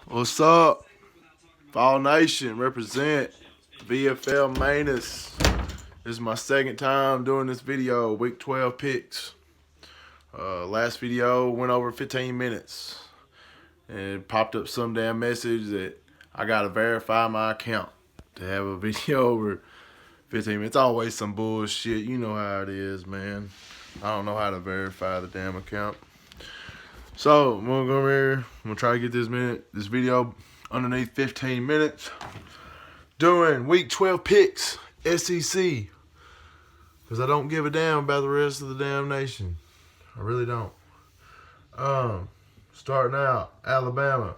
What's up? Fall Nation, represent VFL Manus. This is my second time doing this video, week 12 picks. Last video went over 15 minutes. And it popped up some damn message that I gotta verify my account to have a video over 15 minutes. It's always some bullshit. You know how it is, man. I don't know how to verify the damn account. So I'm gonna go over here. I'm gonna try to get this video underneath 15 minutes. Doing week 12 picks, SEC. Because I don't give a damn about the rest of the damn nation. I really don't. Starting out, Alabama.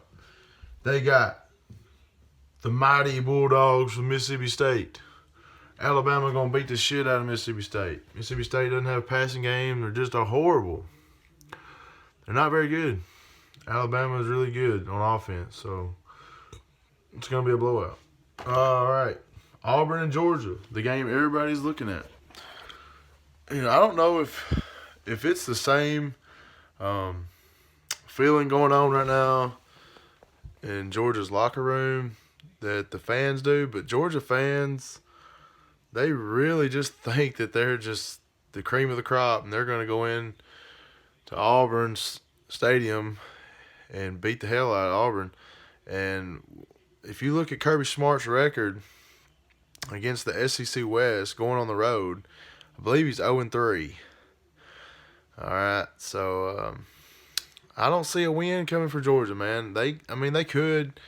They got the mighty Bulldogs from Mississippi State. Alabama gonna beat the shit out of Mississippi State. Mississippi State doesn't have a passing game. They're just horrible. They're not very good. Alabama is really good on offense, so it's going to be a blowout. All right. Auburn and Georgia, the game everybody's looking at. I don't know if it's the same feeling going on right now in Georgia's locker room that the fans do, but Georgia fans, they really just think that they're just the cream of the crop, and they're going to go in to Auburn's stadium and beat the hell out of Auburn. And if you look at Kirby Smart's record against the SEC West going on the road, I believe he's 0-3. All right, so I don't see a win coming for Georgia, man. They could,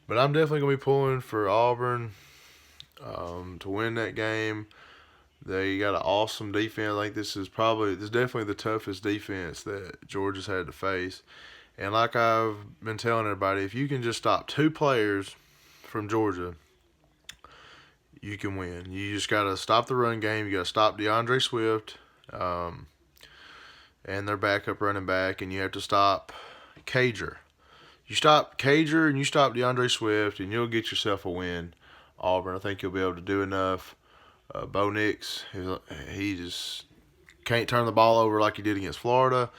but I'm definitely gonna be pulling for Auburn to win that game. They got an awesome defense. I think this is definitely the toughest defense that Georgia's had to face. And like I've been telling everybody, if you can just stop two players from Georgia, you can win. You just got to stop the run game. You got to stop DeAndre Swift and their backup running back, and you have to stop Cager. You stop Cager and you stop DeAndre Swift, and you'll get yourself a win. Auburn, I think you'll be able to do enough. Bo Nix, he just can't turn the ball over like he did against Florida.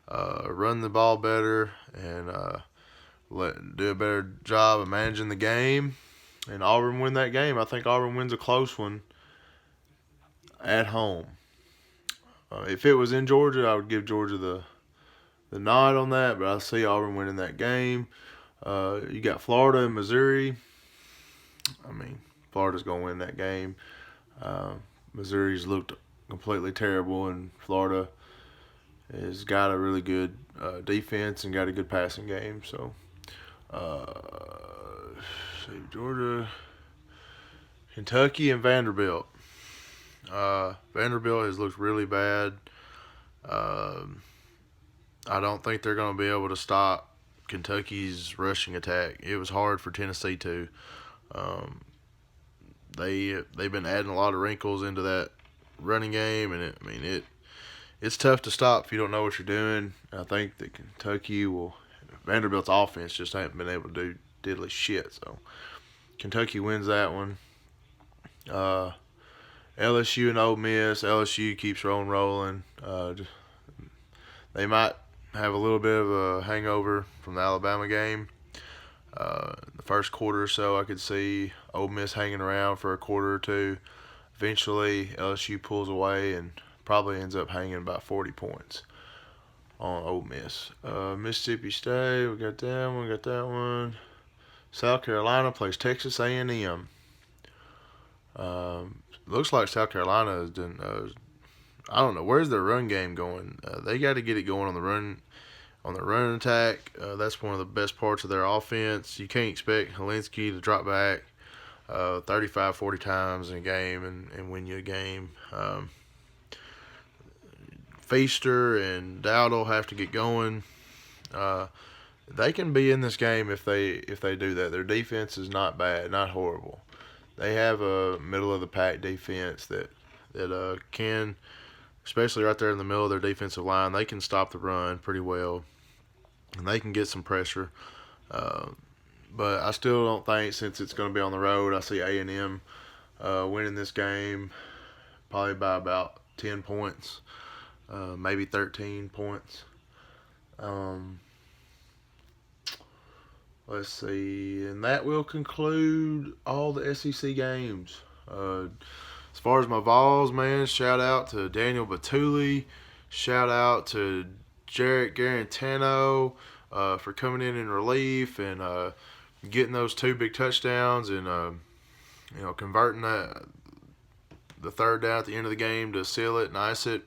Run the ball better and do a better job of managing the game. And Auburn win that game. I think Auburn wins a close one at home. If it was in Georgia, I would give Georgia the nod on that, but I see Auburn winning that game. You got Florida and Missouri. Florida's going to win that game. Missouri's looked completely terrible, and Florida has got a really good defense and got a good passing game. So, Georgia, Kentucky, and Vanderbilt. Vanderbilt has looked really bad. I don't think they're going to be able to stop Kentucky's rushing attack. It was hard for Tennessee to. They've been adding a lot of wrinkles into that running game, and it's tough to stop if you don't know what you're doing. I think that Vanderbilt's offense just haven't been able to do diddly shit. So Kentucky wins that one. LSU and Ole Miss. LSU keeps rolling. They might have a little bit of a hangover from the Alabama game. The first quarter or so, I could see Ole Miss hanging around for a quarter or two. Eventually, LSU pulls away and probably ends up hanging about 40 points on Ole Miss. Mississippi State, we got that one. South Carolina plays Texas A&M. Looks like South Carolina has done. I don't know, where's their run game going. They got to get it going on the run attack. That's one of the best parts of their offense. You can't expect Helinski to drop back 35, 40 times in a game and win you a game. Feaster and Dowdle have to get going. They can be in this game if they do that. Their defense is not bad, not horrible. They have a middle of the pack defense that can, especially right there in the middle of their defensive line, they can stop the run pretty well, and they can get some pressure. But I still don't think, since it's going to be on the road, I see A&M winning this game probably by about 10 points, maybe 13 points. Let's see, and that will conclude all the SEC games. As far as my Vols, man, shout out to Daniel Batuli. Shout out to Jarrett Garantano for coming in relief and getting those two big touchdowns and converting the third down at the end of the game to seal it and ice it.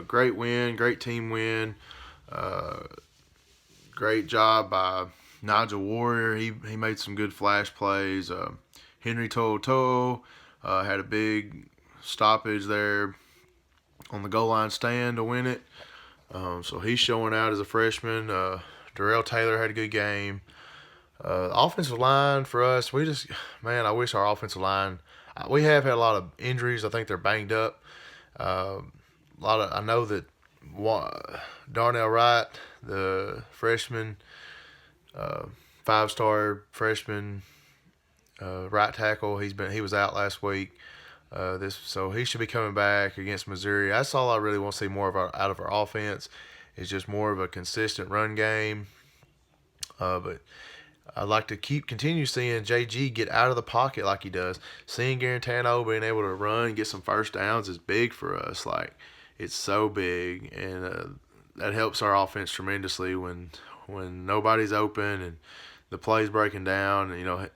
Great win, great team win. Great job by Nigel Warrior. He made some good flash plays. Henry To'oTo'o had a big stoppage there on the goal line stand to win it. So he's showing out as a freshman. Darrell Taylor had a good game. Offensive line for us, I wish our offensive line. We have had a lot of injuries. I think they're banged up. I know that Darnell Wright, the freshman, 5-star freshman right tackle, he was out last week. So he should be coming back against Missouri. That's all I really want to see more of out of our offense. Is just more of a consistent run game. But I'd like to continue seeing JG get out of the pocket like he does. Seeing Garantano being able to run and get some first downs is big for us. Like, it's so big, and that helps our offense tremendously when nobody's open and the play's breaking down.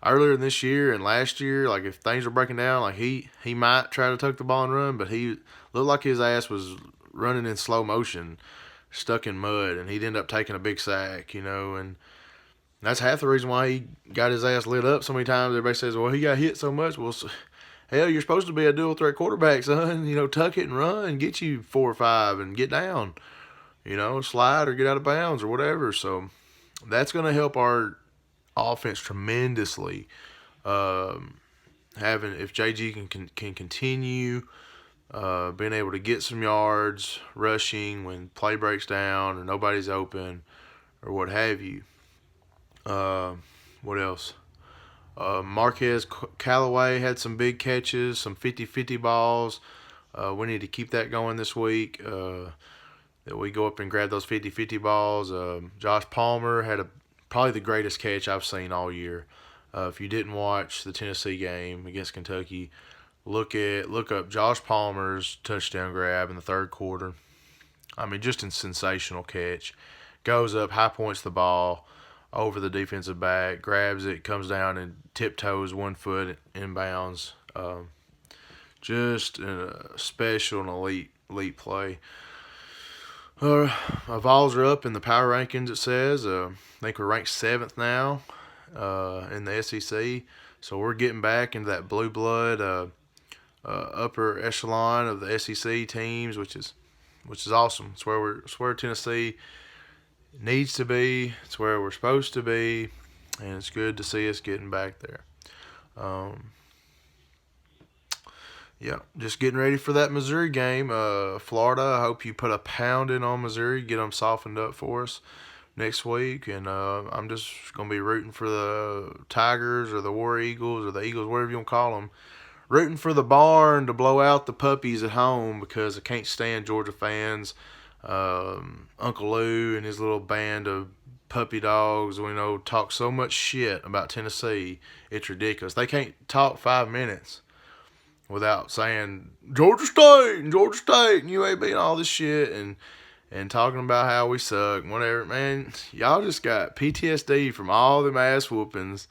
Earlier this year and last year, like if things were breaking down, like he might try to tuck the ball and run, but he looked like his ass was running in slow motion, stuck in mud, and he'd end up taking a big sack, and that's half the reason why he got his ass lit up so many times. Everybody says, well, he got hit so much. Well, hell, you're supposed to be a dual threat quarterback, son. Tuck it and run, get you 4 or 5 and get down, slide or get out of bounds or whatever. So that's going to help our offense tremendously. If JG can continue being able to get some yards rushing when play breaks down or nobody's open or what have you. What else? Marquez Callaway had some big catches, some 50-50 balls. We need to keep that going this week. That we go up and grab those 50-50 balls. Josh Palmer had probably the greatest catch I've seen all year. If you didn't watch the Tennessee game against Kentucky, look up Josh Palmer's touchdown grab in the third quarter. I mean, just a sensational catch. Goes up, high points the ball over the defensive back, grabs it, comes down and tiptoes 1 foot inbounds. Just a special and elite play. Our Vols are up in the power rankings, it says. I think we're ranked 7th now in the SEC. So we're getting back into that blue blood upper echelon of the SEC teams, which is awesome. It's where Tennessee needs to be. It's where we're supposed to be, and it's good to see us getting back there. Just getting ready for that Missouri game. Florida, I hope you put a pounding on Missouri, get them softened up for us next week, and I'm just going to be rooting for the Tigers or the War Eagles or the Eagles, whatever you want to call them. Rooting for the barn to blow out the puppies at home because I can't stand Georgia fans. Uncle Lou and his little band of puppy dogs, talk so much shit about Tennessee. It's ridiculous. They can't talk 5 minutes without saying Georgia State and UAB and all this shit and talking about how we suck and whatever. Man, y'all just got PTSD from all them ass whoopings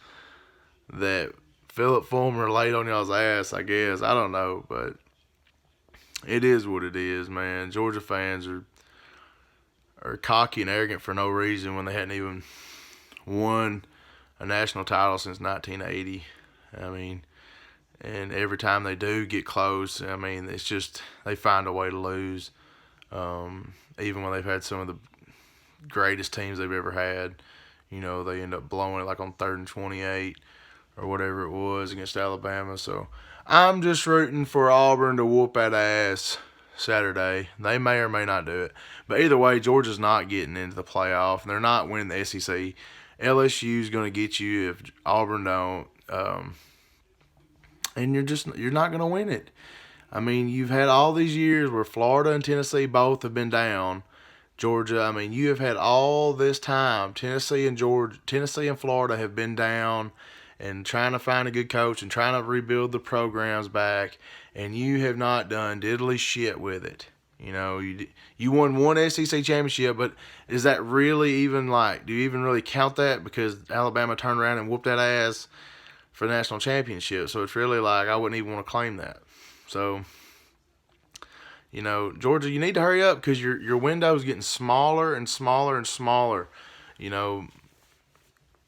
that Philip Fulmer laid on y'all's ass, I guess. I don't know, but it is what it is, man. Georgia fans are cocky and arrogant for no reason when they hadn't even won a national title since 1980. I mean, and every time they do get close, I mean, it's just they find a way to lose. Even when they've had some of the greatest teams they've ever had, they end up blowing it like on 3rd and 28 or whatever it was against Alabama. So I'm just rooting for Auburn to whoop that ass Saturday. They may or may not do it. But either way, Georgia's not getting into the playoff, and they're not winning the SEC. LSU's going to get you if Auburn don't. And you're not going to win it. I mean, you've had all these years where Florida and Tennessee both have been down. Georgia, I mean, you have had all this time. Tennessee and Florida have been down and trying to find a good coach and trying to rebuild the programs back, and you have not done diddly shit with it. You know, you won one SEC championship, but is that really even like? Do you even really count that? Because Alabama turned around and whooped that ass for the national championship. So it's really like I wouldn't even want to claim that. So, you know, Georgia, you need to hurry up because your window is getting smaller and smaller and smaller. You know,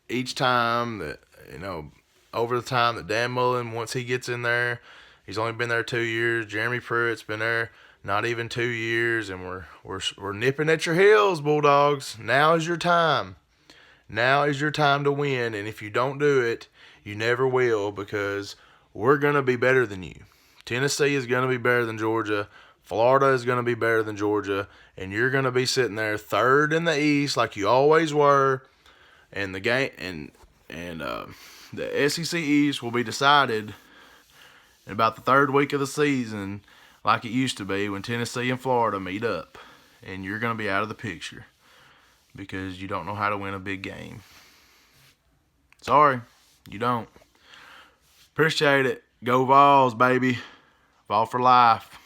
each time that, you know, over the time that Dan Mullen, once he gets in there, he's only been there 2 years. Jeremy Pruitt's been there not even 2 years, and we're nipping at your heels, Bulldogs. Now is your time. Now is your time to win, and if you don't do it, you never will, because we're going to be better than you. Tennessee is going to be better than Georgia. Florida is going to be better than Georgia, and you're going to be sitting there third in the East like you always were, and the game and the SEC East will be decided in about the third week of the season, like it used to be when Tennessee and Florida meet up, and you're going to be out of the picture because you don't know how to win a big game. Sorry, you don't. Appreciate it. Go Vols, baby. Vol for life.